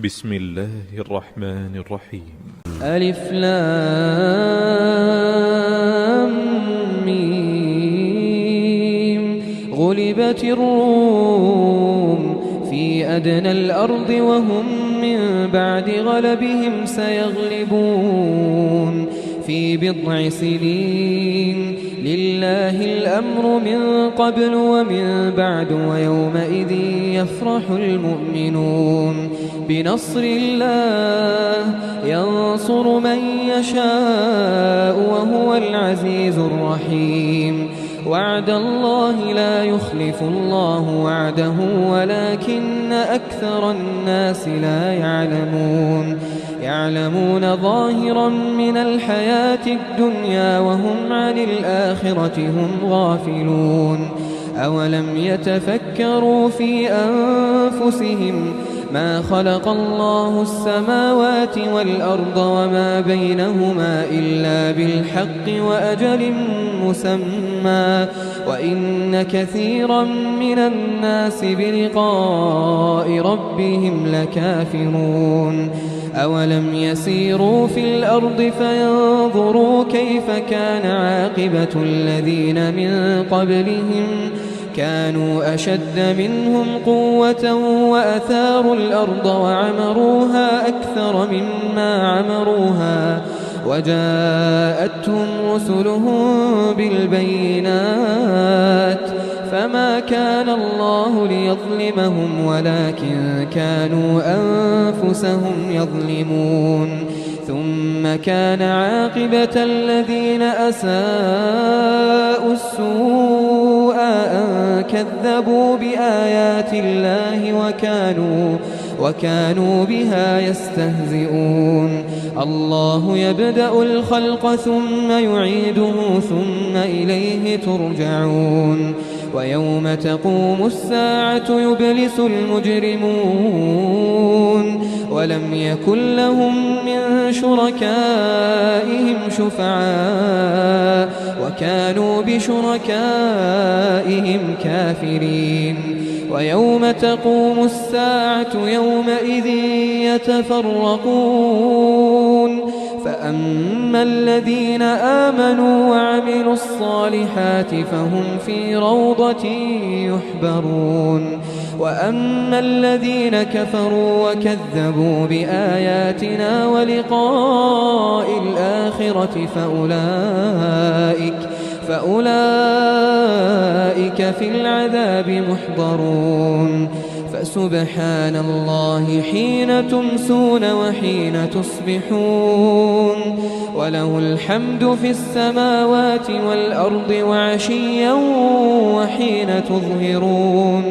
بسم الله الرحمن الرحيم. ألف لام ميم. غلبت الروم في أدنى الأرض وهم من بعد غلبهم سيغلبون في بضع سنين. لله الأمر من قبل ومن بعد ويومئذ يفرح المؤمنون بنصر الله ينصر من يشاء وهو العزيز الرحيم. وعد الله لا يخلف الله وعده ولكن أكثر الناس لا يعلمون ظاهرا من الحياة الدنيا وهم عن الآخرة هم غافلون. أولم يتفكروا في أنفسهم ما خلق الله السماوات والأرض وما بينهما إلا بالحق وأجل مسمى وإن كثيرا من الناس بلقاء ربهم لكافرون. أولم يسيروا في الأرض فينظروا كيف كان عاقبة الذين من قبلهم كانوا أشد منهم قوة وأثاروا الأرض وعمروها أكثر مما عمروها وجاءتهم رسلهم بالبينات فما كان الله ليظلمهم ولكن كانوا أنفسهم يظلمون. ثم كان عاقبة الذين أساءوا السوء أن كذبوا بآيات الله وكانوا بها يستهزئون. الله يبدأ الخلق ثم يعيده ثم إليه ترجعون. ويوم تقوم الساعة يبلس المجرمون ولم يكن لهم من شركائهم شفعاء وكانوا بشركائهم كافرين. ويوم تقوم الساعة يومئذ يتفرقون فأما الذين آمنوا وعملوا الصالحات فهم في روضة يحبرون وأما الذين كفروا وكذبوا بآياتنا ولقاء الآخرة فأولئك في العذاب محضرون. فسبحان الله حين تمسون وحين تصبحون وله الحمد في السماوات والأرض وعشيا وحين تظهرون.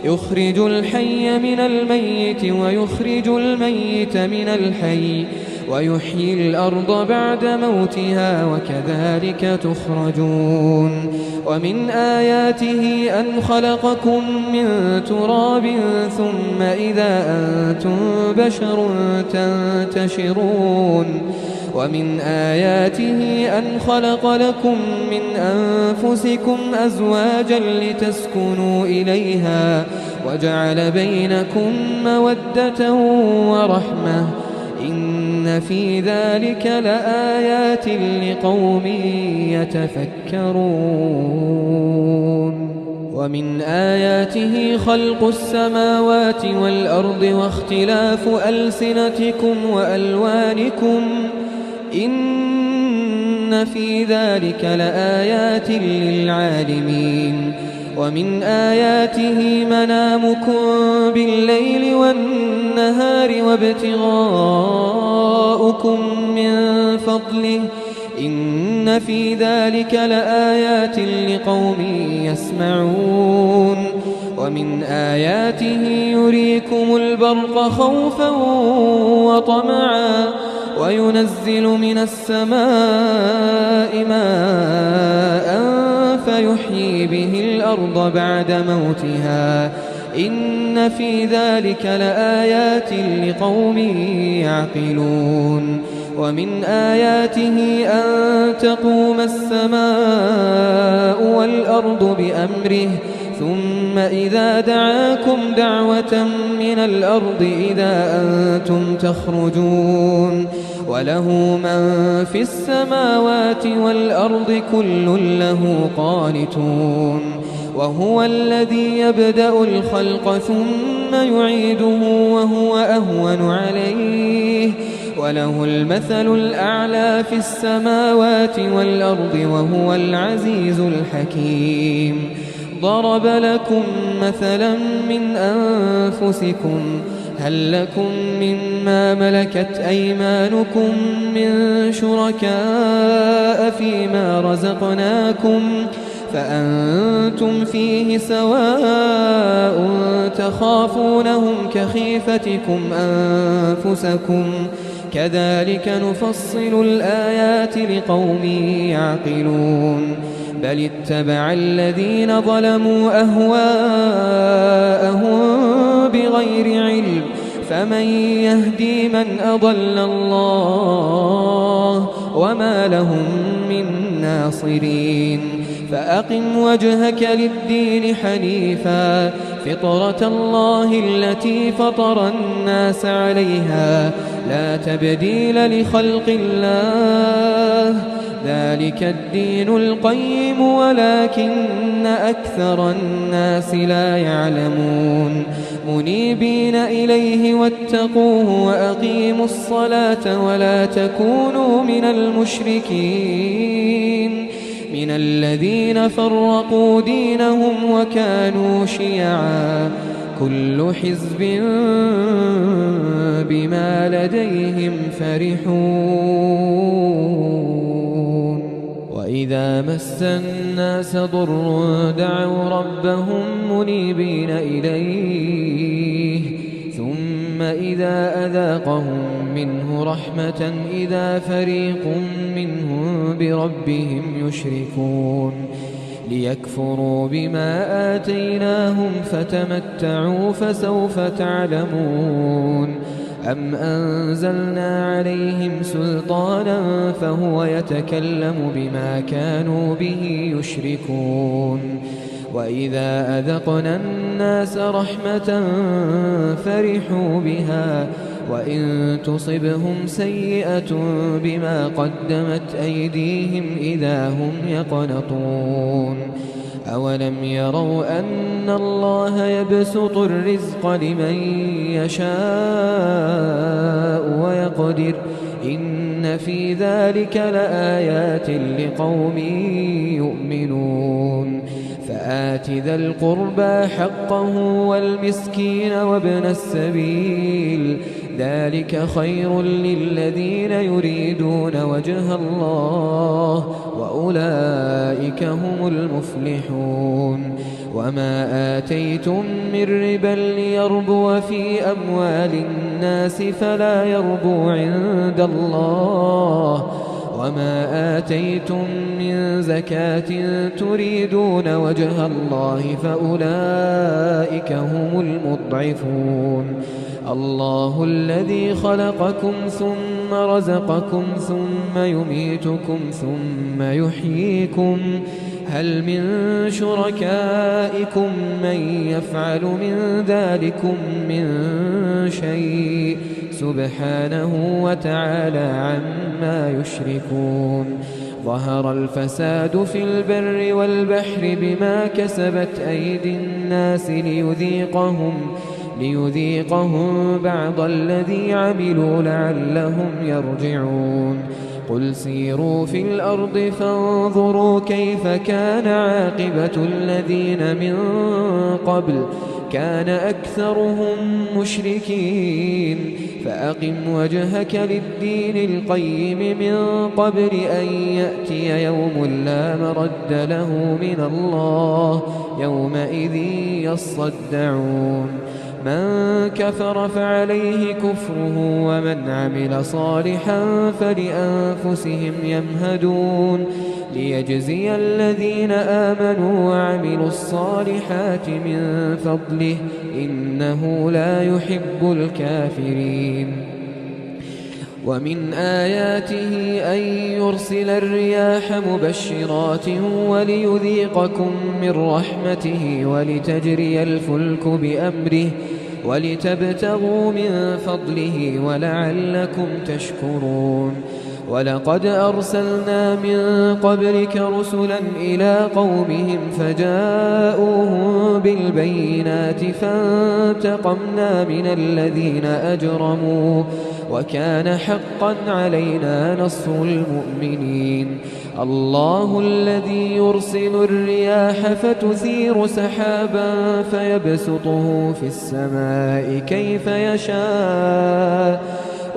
يخرج الحي من الميت ويخرج الميت من الحي ويحيي الأرض بعد موتها وكذلك تخرجون. ومن آياته أن خلقكم من تراب ثم إذا أنتم بشر تنتشرون. ومن آياته أن خلق لكم من أنفسكم أزواجا لتسكنوا إليها وجعل بينكم مودة ورحمة إن في ذلك لآيات لقوم يتفكرون. ومن آياته خلق السماوات والأرض واختلاف ألسنتكم وألوانكم إن في ذلك لآيات للعالمين. ومن آياته منامكم بالليل والنهار وابتغاؤكم من فضله إن في ذلك لآيات لقوم يسمعون. ومن آياته يريكم البرق خوفا وطمعا وينزل من السماء ماء فيحيي به الأرض بعد موتها إن في ذلك لآيات لقوم يعقلون. ومن آياته أن تقوم السماء والأرض بأمره ثم ثم إذا دعاكم دعوة من الأرض إذا أنتم تخرجون وله من في السماوات والأرض كل له قانتون وهو الذي يبدأ الخلق ثم يعيده وهو أهون عليه وله المثل الأعلى في السماوات والأرض وهو العزيز الحكيم ضرب لكم مثلا من أنفسكم هل لكم مما ملكت أيمانكم من شركاء فيما رزقناكم فأنتم فيه سواء تخافونهم كخيفتكم أنفسكم كذلك نفصل الآيات لقوم يعقلون بل اتبع الذين ظلموا أهواءهم بغير علم فمن يهدي من أضل الله وما لهم من ناصرين فأقم وجهك للدين حنيفا فطرة الله التي فطر الناس عليها لا تبديل لخلق الله ذلك الدين القيم ولكن أكثر الناس لا يعلمون منيبين إليه واتقوه وأقيموا الصلاة ولا تكونوا من المشركين من الذين فرقوا دينهم وكانوا شيعا كل حزب بما لديهم فرحون وإذا مس الناس ضر دعوا ربهم منيبين إليه ثم إذا أذاقهم منه رحمة إذا فريق منهم بربهم يشركون ليكفروا بما آتيناهم فتمتعوا فسوف تعلمون أم أنزلنا عليهم سلطانا فهو يتكلم بما كانوا به يشركون وإذا أذقنا الناس رحمة فرحوا بها وإن تصبهم سيئة بما قدمت أيديهم إذا هم يقنطون أولم يروا أن الله يبسط الرزق لمن يشاء ويقدر إن في ذلك لآيات لقوم يؤمنون فآت ذا القربى حقه والمسكين وابن السبيل ذلك خير للذين يريدون وجه الله وأولئك هم المفلحون وما آتيتم من ربا ليربو في أموال الناس فلا يربو عند الله وما آتيتم من زكاة تريدون وجه الله فأولئك هم المضعفون الله الذي خلقكم ثم رزقكم ثم يميتكم ثم يحييكم هل من شركائكم من يفعل من ذلكم من شيء سبحانه وتعالى عما يشركون ظهر الفساد في البر والبحر بما كسبت أيدي الناس ليذيقهم بعض الذي عملوا لعلهم يرجعون قل سيروا في الأرض فانظروا كيف كان عاقبة الذين من قبل كان أكثرهم مشركين فأقم وجهك للدين القيم من قبل أن يأتي يوم لا مرد له من الله يومئذ يصدعون من كفر فعليه كفره ومن عمل صالحا فلأنفسهم يمهدون ليجزي الذين آمنوا وعملوا الصالحات من فضله إنه لا يحب الكافرين ومن آياته أن يرسل الرياح مبشرات وليذيقكم من رحمته ولتجري الفلك بأمره ولتبتغوا من فضله ولعلكم تشكرون ولقد أرسلنا من قبلك رسلا إلى قومهم فجاءوهم بالبينات فانتقمنا من الذين أجرموا وكان حقا علينا نصر المؤمنين الله الذي يرسل الرياح فتثير سحابا فيبسطه في السماء كيف يشاء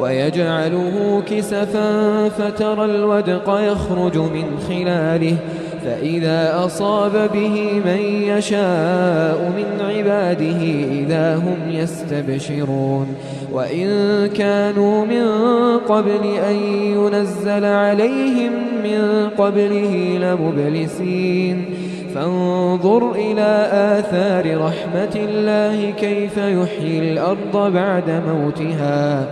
ويجعله كسفا فترى الودق يخرج من خلاله فإذا أصاب به من يشاء من عباده إذا هم يستبشرون وإن كانوا من قبل أن ينزل عليهم من قبله لمبلسين فانظر إلى آثار رحمة الله كيف يحيي الأرض بعد موتها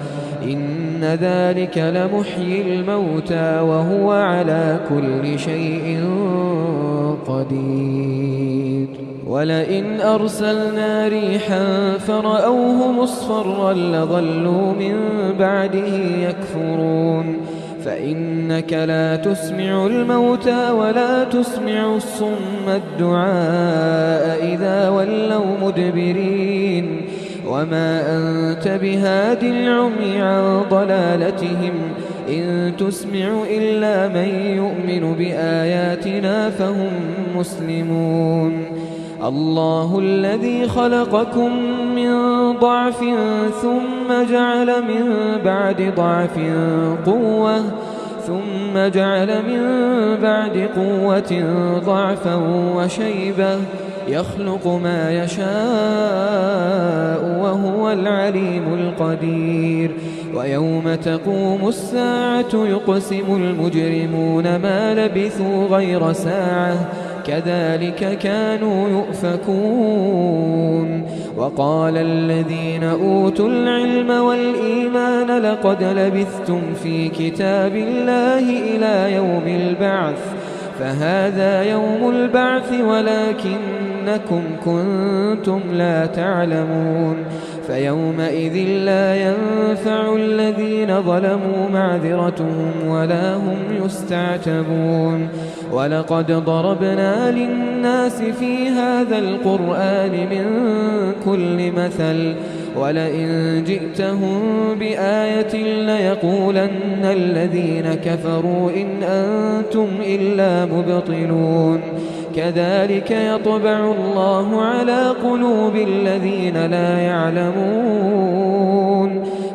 إن ذلك لمحيي الموتى وهو على كل شيء قدير ولئن أرسلنا ريحا فرأوه مصفرا لظلوا من بعده يكفرون فإنك لا تسمع الموتى ولا تسمع الصم الدعاء إذا ولوا مدبرين وما أنت بهاد العمي عن ضلالتهم إن تسمع إلا من يؤمن بآياتنا فهم مسلمون الله الذي خلقكم من ضعف ثم جعل من بعد ضعف قوة ثم جعل من بعد قوة ضعفا وشيبة يخلق ما يشاء وهو العليم القدير ويوم تقوم الساعة يقسم المجرمون ما لبثوا غير ساعة كذلك كانوا يؤفكون وقال الذين أوتوا العلم والإيمان لقد لبثتم في كتاب الله إلى يوم البعث فهذا يوم البعث ولكنكم كنتم لا تعلمون فيومئذ لا ينفع الذين ظلموا معذرتهم ولا هم يستعتبون ولقد ضربنا للناس في هذا القرآن من كل مثل ولئن جئتهم بآية ليقولن الذين كفروا إن أنتم إلا مبطلون كذلك يطبع الله على قلوب الذين لا يعلمون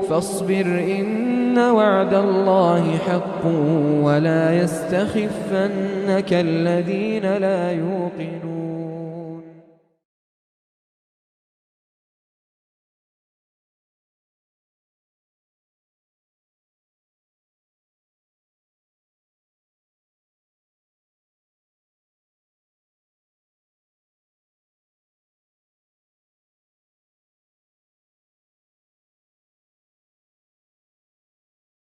فاصبر إن وعد الله حق ولا يستخفنك الذين لا يوقنون